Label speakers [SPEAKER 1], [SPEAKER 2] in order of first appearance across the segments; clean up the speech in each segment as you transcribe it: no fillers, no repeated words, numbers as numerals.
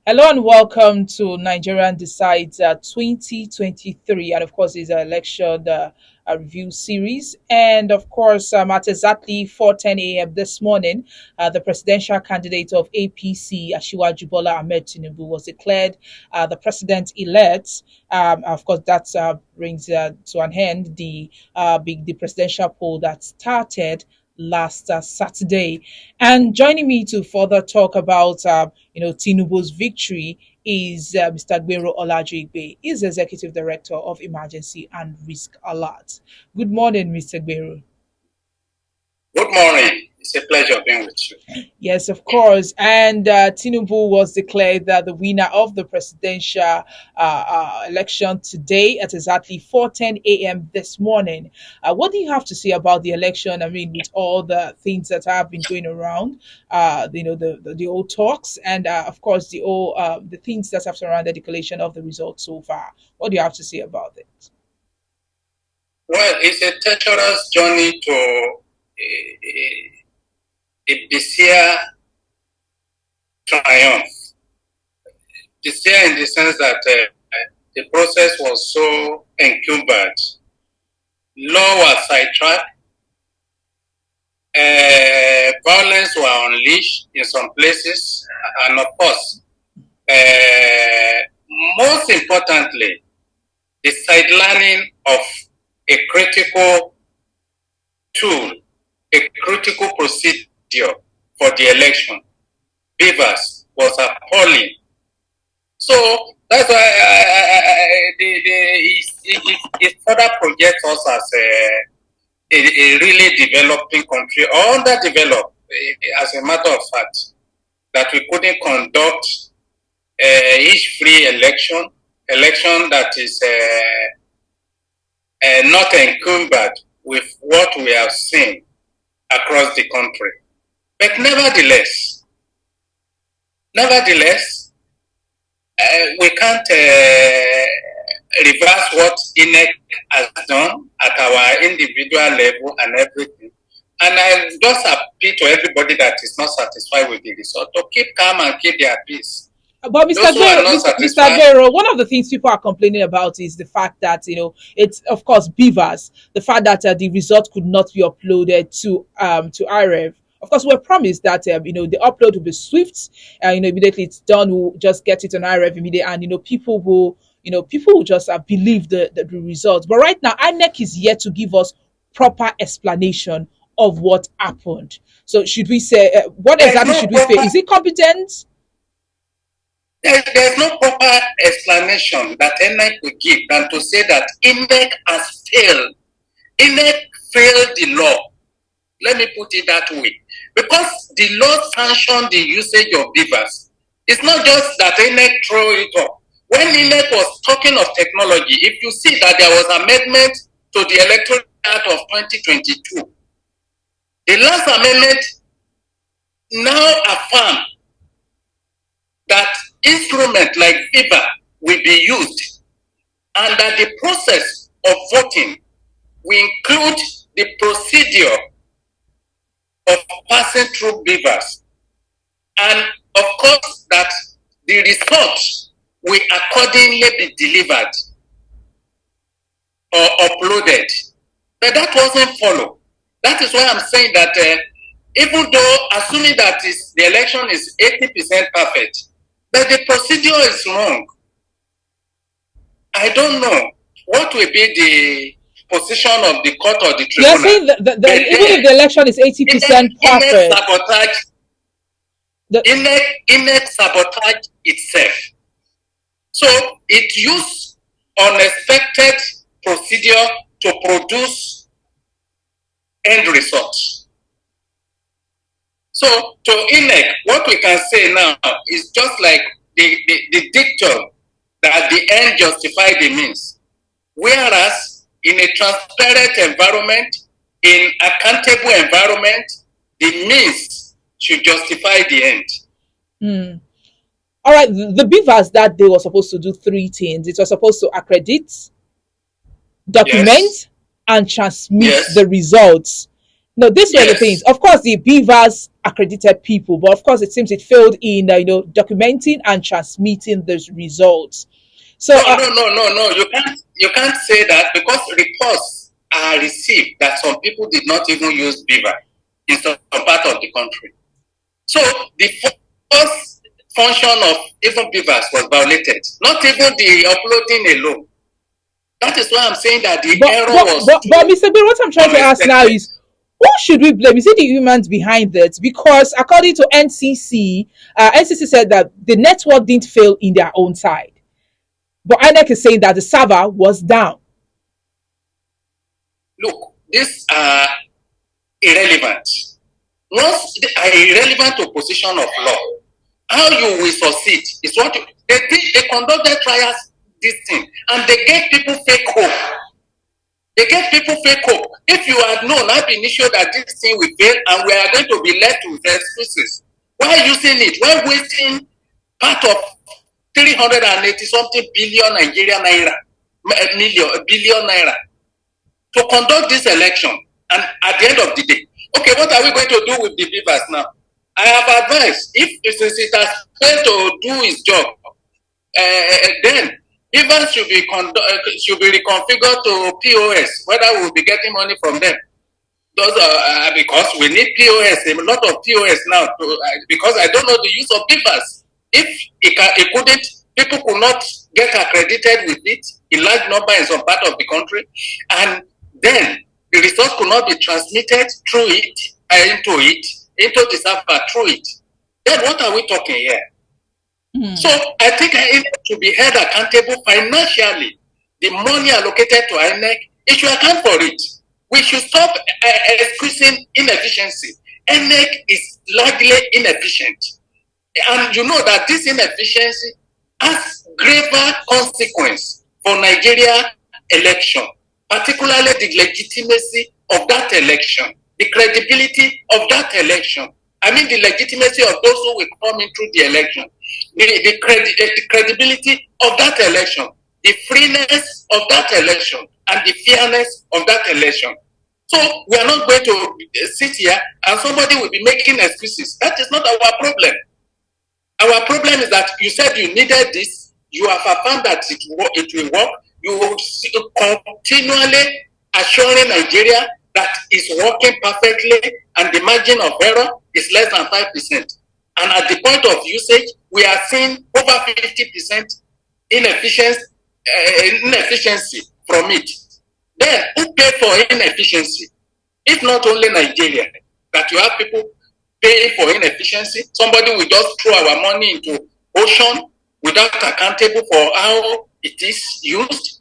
[SPEAKER 1] Hello and welcome to Nigerian Decides 2023, and of course, it's an election review series. And of course, at exactly 4:10 a.m. this morning, the presidential candidate of APC, Ashiwaju Bola Ahmed Tinubu, was declared the president-elect. Of course, that brings to an end the presidential poll that started last Saturday. And joining me to further talk about Tinubu's victory is Mr. Gbero Olajuigbe. He's Executive Director of Emergency and Risk Alert. Good morning, Mr. Gbero.
[SPEAKER 2] Good morning. It's a pleasure being with you.
[SPEAKER 1] Yes, of course. And Tinubu was declared the winner of the presidential election today at exactly 4:10 a.m. this morning. What do you have to say about the election? I mean, with all the things that have been going around, the old talks, and of course the things that have surrounded the collation of the results so far. What do you have to say about it?
[SPEAKER 2] Well, it's a treacherous journey to a Bisia triumph. Bisia in the sense that the process was so encumbered. Law was sidetracked. Violence were unleashed in some places. And of course, most importantly, the sidelining of a critical tool, a critical procedure for the election, Beavers, was appalling. So that's why it further projects us as a really developing country, or underdeveloped, as a matter of fact, that we couldn't conduct each free election that is not encumbered with what we have seen across the country. But nevertheless, we can't reverse what INEC has done at our individual level and everything. And I just appeal to everybody that is not satisfied with the result to keep calm and keep their peace.
[SPEAKER 1] But Mr. Guerrero, one of the things people are complaining about is the fact that it's of course Beavers, the fact that the result could not be uploaded to IREV. Of course, we're promised that the upload will be swift. Immediately it's done, we'll just get it on IREV immediately, and people will just believe the results. But right now, INEC is yet to give us proper explanation of what happened. So should we say what exactly should we say? Is it competent?
[SPEAKER 2] There's no proper explanation that INEC will give than to say that INEC has failed. INEC failed the law. Let me put it that way. Because the law sanctioned the usage of beavers. It's not just that INEC throw it up. When INEC was talking of technology, if you see that there was amendment to the Electoral Act of 2022, the last amendment now affirm that instrument like beaver will be used, and that the process of voting will include the procedure of passing through beavers, and of course that the results will accordingly be delivered or uploaded. But that wasn't followed. That is why I'm saying that even though assuming that the election is 80% perfect, but the procedure is wrong. I don't know what will be the position of the court or the tribunal.
[SPEAKER 1] You're saying that even if the election is 80% perfect,
[SPEAKER 2] INEC sabotage itself. So it used unexpected procedure to produce end results. So to INEC, what we can say now is just like the dictum that the end justify the means. Whereas in a transparent environment, in accountable environment, the means should justify the end.
[SPEAKER 1] All right, the beavers that they were supposed to do three things. It was supposed to accredit, document, and transmit the results. No, these were the things. Of course, the beavers accredited people. But of course, it seems it failed in documenting and transmitting those results. So
[SPEAKER 2] No. You can't say that because reports are received that some people did not even use beaver in some part of the country. So the first function of even beavers was violated. Not even the uploading alone. That is why I'm saying that the error was
[SPEAKER 1] but Mr. Bill, what I'm trying to ask now
[SPEAKER 2] unexpected.
[SPEAKER 1] is, who should we blame? Is it the humans behind it? Because according to NCC, NCC said that the network didn't fail in their own side, but INEC is saying that the server was down.
[SPEAKER 2] Look, these are irrelevant. Once they are irrelevant to position of law, how you will succeed is what they conducted trials this thing and they gave people fake hope. They gave people fake hope. If you had known ab initio that this thing will fail and we are going to be left with excuses, why using it? Why wasting part of 380 something billion Nigerian naira, billion naira to conduct this election? And at the end of the day, okay, what are we going to do with the beavers now? I have advised, if it has failed to do its job, then beavers should be reconfigured to POS, whether we will be getting money from them. Those are because we need POS, a lot of POS now, because I don't know the use of beavers. If it couldn't, people could not get accredited with it in large number in some part of the country, and then the results could not be transmitted through it, into the server through it. Then what are we talking here? So I think INEC should be held accountable financially. The money allocated to INEC, it should account for it. We should stop excusing inefficiency. INEC is largely inefficient. And you know that this inefficiency has graver consequence for Nigeria election, particularly the legitimacy of that election, the credibility of that election. I mean the legitimacy of those who will come in through the election, the credibility of that election, the freeness of that election, and the fairness of that election. So we are not going to sit here and somebody will be making excuses. That is not our problem. Our problem is that you said you needed this, you have affirmed that it will work, you will continually assuring Nigeria that is working perfectly and the margin of error is less than 5%. And at the point of usage, we are seeing over 50% inefficiency from it. Then who pay for inefficiency? If not only Nigeria, that you have people paying for inefficiency, somebody will just throw our money into ocean without accountable for how it is used.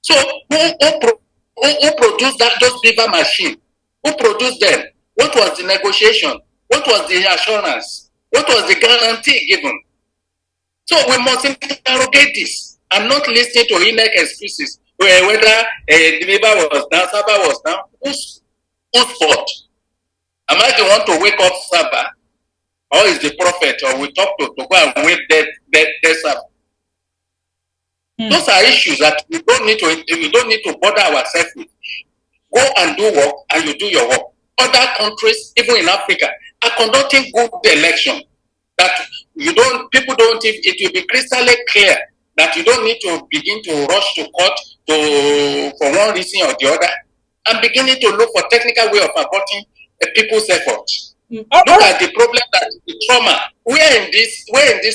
[SPEAKER 2] So who produced those beaver machine? Who produced them? What was the negotiation? What was the assurance? What was the guarantee given? So we must interrogate this and not listen to INEC excuses whether the beaver was down, Saba was down. Whose fault? Am I the one to wake up Saba? Or is the prophet, or we talk to go and wake dead Saba? Those are issues that we don't need to bother ourselves with. Go and do work, and you do your work. Other countries, even in Africa, are conducting good election. That people don't. It will be crystal clear that you don't need to begin to rush to court for one reason or the other, and beginning to look for technical way of aborting people's effort. Look at the problem that the trauma. We're in this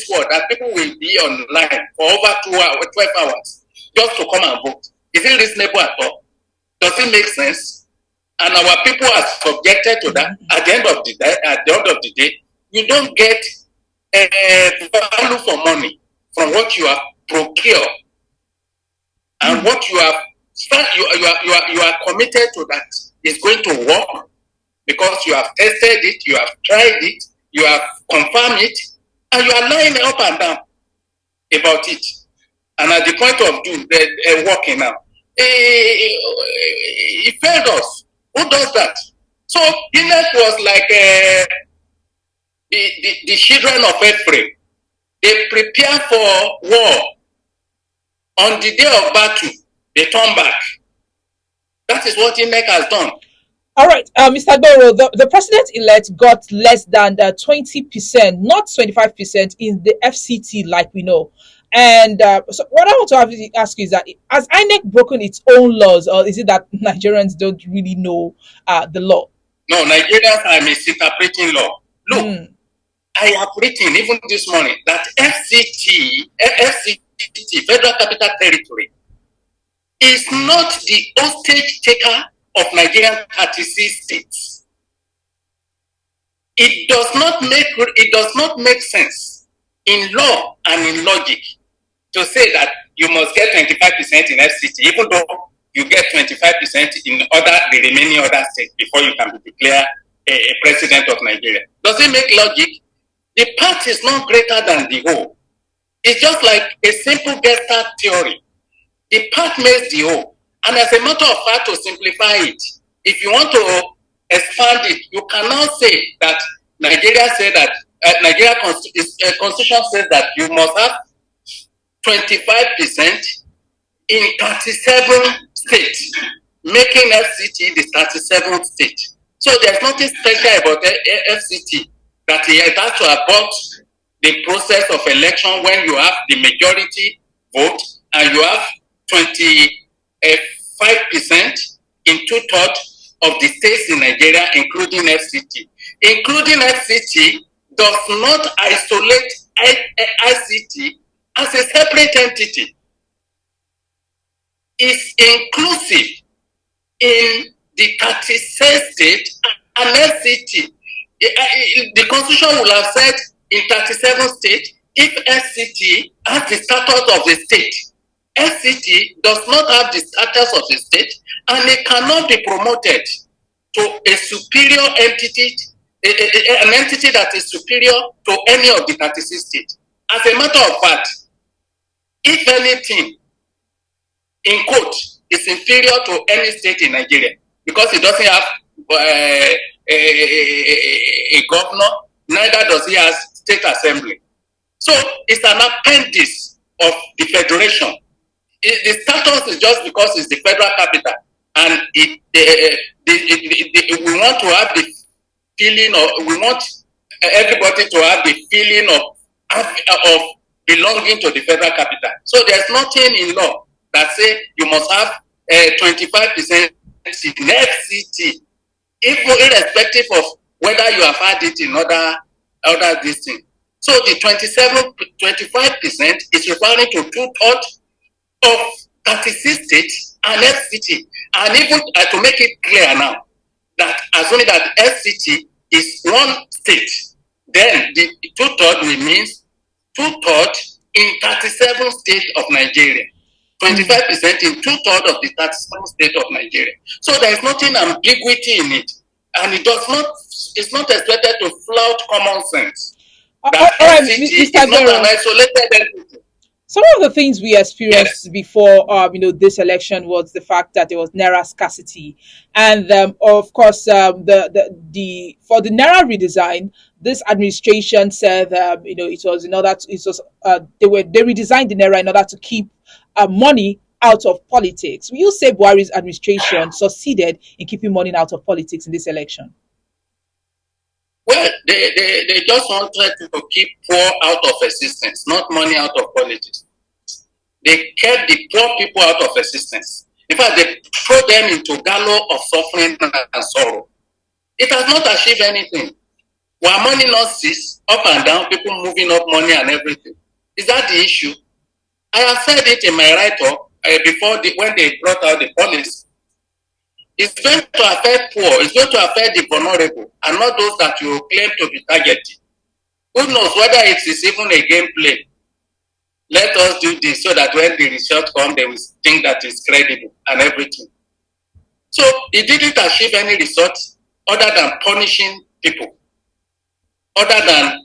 [SPEAKER 2] world that people will be online for over 12 hours just to come and vote. Is it reasonable at all? Does it make sense? And our people are subjected to that. At the end of the day, you don't get value for money from what you have procured and what you have. You are committed to that is going to work because you have tested it, you have tried it, you have confirmed it, and you are lying up and down about it. And at the point of doing working now, it failed us. Who does that? So INEC was like the children of April. They prepare for war. On the day of battle, they turn back. That is what INEC has done.
[SPEAKER 1] All right, Mr. Goro, the president-elect got less than 20%, not 25% in the FCT, like we know. And so, what I want to ask you is that has INEC broken its own laws, or is it that Nigerians don't really know the law?
[SPEAKER 2] No, Nigerians are misinterpreting law. Look,
[SPEAKER 1] Mm,
[SPEAKER 2] I have written even this morning that FCT, Federal Capital Territory, is not the hostage taker of Nigerian 36 states. It does not make sense in law and in logic to say that you must get 25% in FCT, even though you get 25% in the remaining other states before you can be declared a president of Nigeria. Does it make logic? The part is not greater than the whole. It's just like a simple Gestalt theory. The part makes the whole. And as a matter of fact, to simplify it, if you want to expand it, you cannot say that Nigeria said that Nigeria constitution says that you must have 25% in 37 states, making FCT the 37th state. So there's nothing special about FCT that it has to abort the process of election when you have the majority vote and you have 25% in two-thirds of the states in Nigeria, including FCT. Including FCT does not isolate ICT as a separate entity. It's inclusive in the 36 states and FCT. The constitution will have said in 37 states if FCT has the status of the state. FCT does not have the status of the state and it cannot be promoted to a superior entity, an entity that is superior to any of the 36 states. As a matter of fact, if anything, in quote, is inferior to any state in Nigeria because it doesn't have a governor, neither does he have state assembly. So it's an appendix of the federation. The status is just because it's the federal capital, and we want to have the feeling of, we want everybody to have the feeling of belonging to the federal capital. So there's nothing in law that say you must have 25% in FCT, irrespective of whether you have had it in other this thing. So the 25% is referring to two-thirds of 36 states and FCT. And even to make it clear now, that assuming that FCT is one state, then the two-thirds remains two-thirds in 37 states of Nigeria. 25% in two-thirds of the 37 states of Nigeria. So there is nothing ambiguity in it. And it's not expected to flout common sense. That FCT is not an isolated entity.
[SPEAKER 1] Some of the things we experienced before, this election was the fact that there was naira scarcity, and of course, for the naira redesign, this administration said, it was in order to, they redesigned the naira in order to keep money out of politics. Will you say Buhari's administration succeeded in keeping money out of politics in this election?
[SPEAKER 2] Well, they just wanted to keep poor out of existence, not money out of politics. They kept the poor people out of existence. In fact, they throw them into gallows of suffering and sorrow. It has not achieved anything. While money not cease, up and down, people moving up money and everything. Is that the issue? I have said it in my write-up when they brought out the policy. It's going to affect poor, it's going to affect the vulnerable, and not those that you claim to be targeting. Who knows whether it is even a gameplay? Let us do this so that when the result comes, they will think that it's credible and everything. So it didn't achieve any result other than punishing people, other than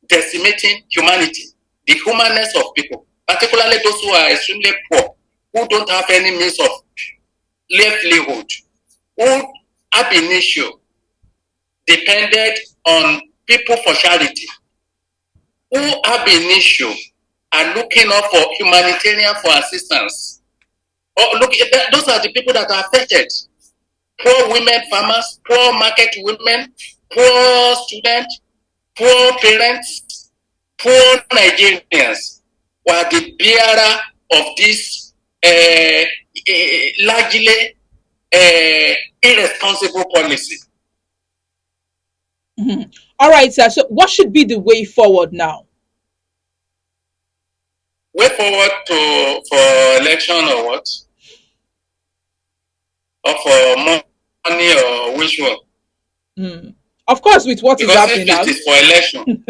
[SPEAKER 2] decimating humanity, the humanness of people, particularly those who are extremely poor, who don't have any means of livelihood, who ab initio depended on people for charity, who ab initio are looking up for humanitarian for assistance. Those are the people that are affected. poor women farmers, poor market women, poor students, poor parents, poor Nigerians were the bearer of this largely irresponsible policy.
[SPEAKER 1] Mm-hmm. All right, sir. So, what should be the way forward now?
[SPEAKER 2] Way forward to for election or what? Or for money or which one?
[SPEAKER 1] Mm. Of course, with what is
[SPEAKER 2] Because if
[SPEAKER 1] happening now.
[SPEAKER 2] it is for election,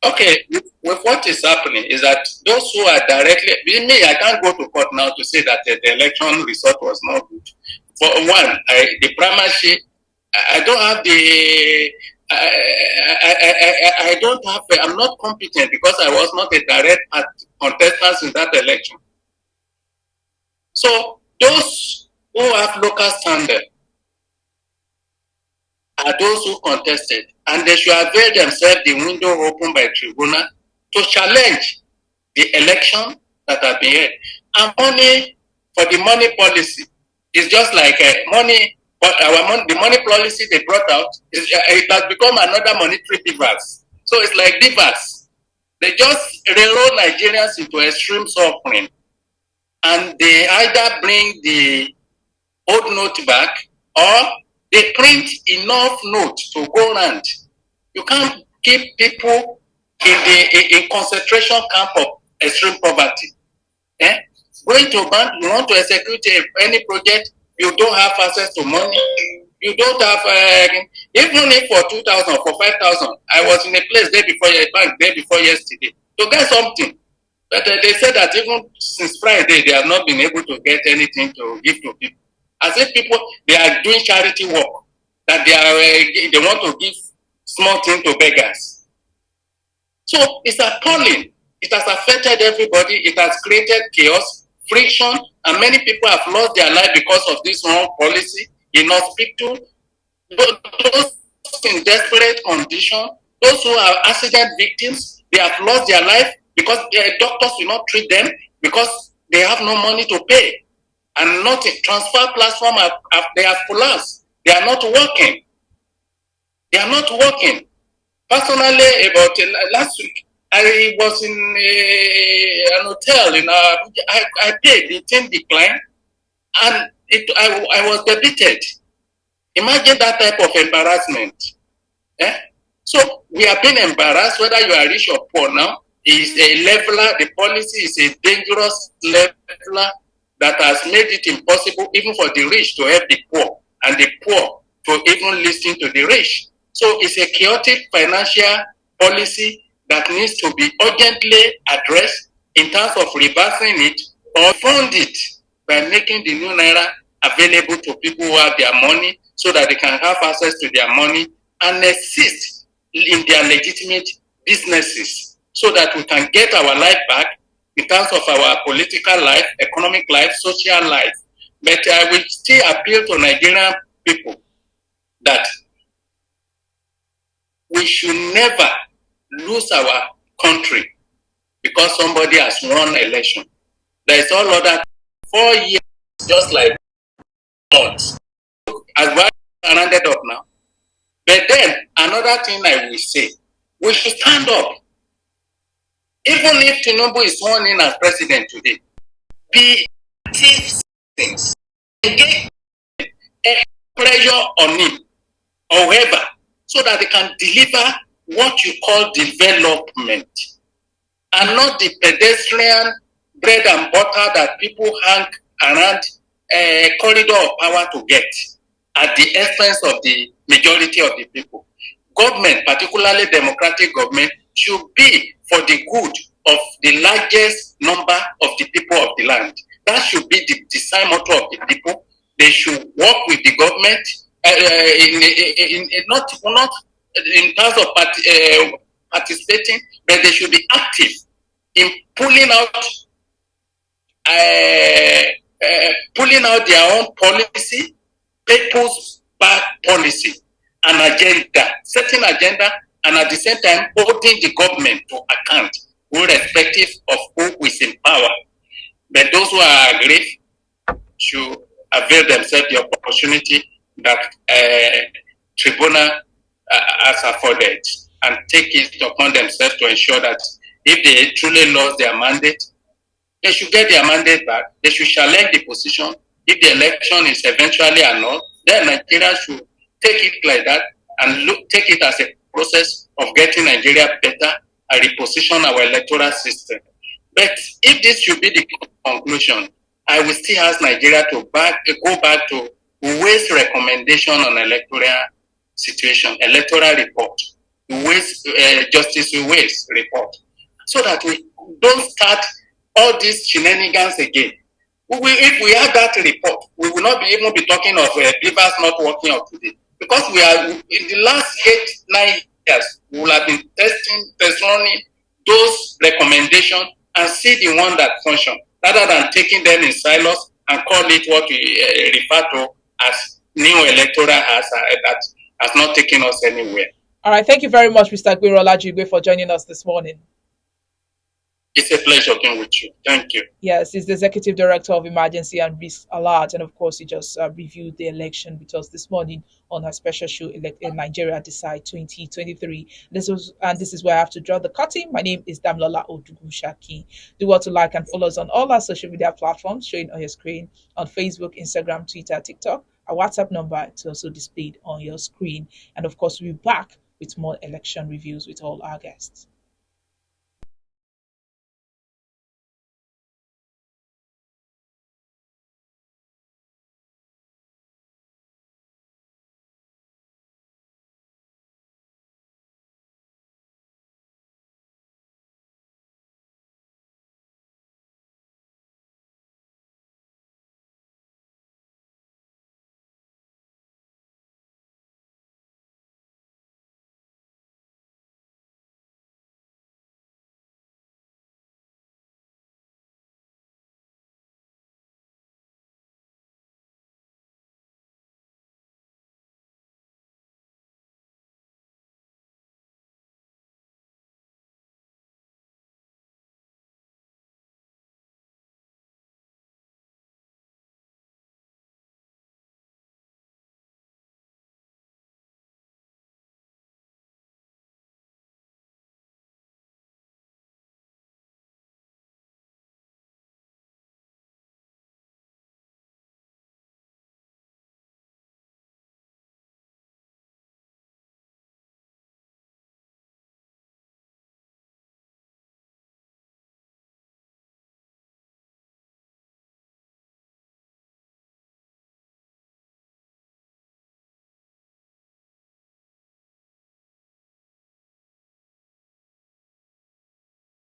[SPEAKER 2] okay, with what is happening is that those who are directly, me, I can't go to court now to say that the election result was not good. For one, the primacy, I don't have the, I don't have, I'm not competent because I was not a direct contestant in that election. So those who have local standard are those who contested, and they should avail themselves the window opened by tribunal to challenge the election that have been held. And money for the money policy is just like money, but the money policy they brought out it has become another monetary device. So it's like divers. They just railroad Nigerians into extreme suffering, and they either bring the old note back or they print enough notes to go around. You can't keep people in concentration camp of extreme poverty. Eh? Going to bank, you want to execute any project, you don't have access to money. You don't have, even if for 2,000, for 5,000, I was in a place day before yesterday to get something. But they said that even since Friday, they have not been able to get anything to give to people. As if people, they are doing charity work, that they want to give small thing to beggars. So it's appalling. It has affected everybody. It has created chaos, friction, and many people have lost their life because of this wrong policy in hospital. Those in desperate condition, those who are accident victims, they have lost their life because their doctors will not treat them because they have no money to pay. And nothing. Transfer platform, they have collapsed. They are not working. They are not working. Personally, about last week, I was in an hotel in Abuja. I paid, the thing declined, and I was debited. Imagine that type of embarrassment. Eh? So we are being embarrassed, whether you are rich or poor now. Is a leveler. The policy is a dangerous leveler that has made it impossible even for the rich to help the poor, and the poor to even listen to the rich. So it's a chaotic financial policy that needs to be urgently addressed in terms of reversing it or fund it by making the new naira available to people who have their money so that they can have access to their money and assist in their legitimate businesses so that we can get our life back in terms of our political life, economic life, social life. But I will still appeal to Nigerian people that we should never lose our country because somebody has won election. There is all other 4 years, just like months, as well rounded up now. But then another thing I will say, we should stand up. Even if Tinubu is sworn in as president today, be active things, engage pressure on him or whoever, so that they can deliver what you call development and not the pedestrian bread and butter that people hang around a corridor of power to get at the expense of the majority of the people. Government, particularly democratic government, should be for the good of the largest number of the people of the land. That should be the design motto of the people. They should work with the government, not in terms of participating, but they should be active in pulling out their own policy, people's back policy, an agenda, setting agenda, and at the same time holding the government to account, irrespective of who is in power. But those who are aggrieved should avail themselves the opportunity that tribunal has afforded and take it upon themselves to ensure that if they truly lost their mandate, they should get their mandate back. They should challenge the position. If the election is eventually annulled, then Nigeria should take it like that and take it as a process of getting Nigeria better and reposition our electoral system. But if this should be the conclusion, I will still ask Nigeria to go back to Uwe's recommendation on electoral situation, electoral report, Justice Uwe's report, so that we don't start all these shenanigans again. If we have that report, we will not be even be talking of beavers not working out today. Because we are, in the last 8-9 years, we will have been testing those recommendations and see the one that function, rather than taking them in silos and call it what we refer to as new electoral that has not taken us anywhere.
[SPEAKER 1] All right. Thank you very much, Mr. Gwero Olajigbe, for joining us this morning.
[SPEAKER 2] It's a pleasure being with you. Thank you.
[SPEAKER 1] Yes, he's the Executive Director of Emergency and Risk Alert. And of course, he just reviewed the election with us this morning on our special show, Nigeria Decide 2023. This is where I have to draw the curtain. My name is Damlola Odugushaki. Do what to like and follow us on all our social media platforms showing on your screen on Facebook, Instagram, Twitter, TikTok. Our WhatsApp number is also displayed on your screen. And of course, we'll be back with more election reviews with all our guests.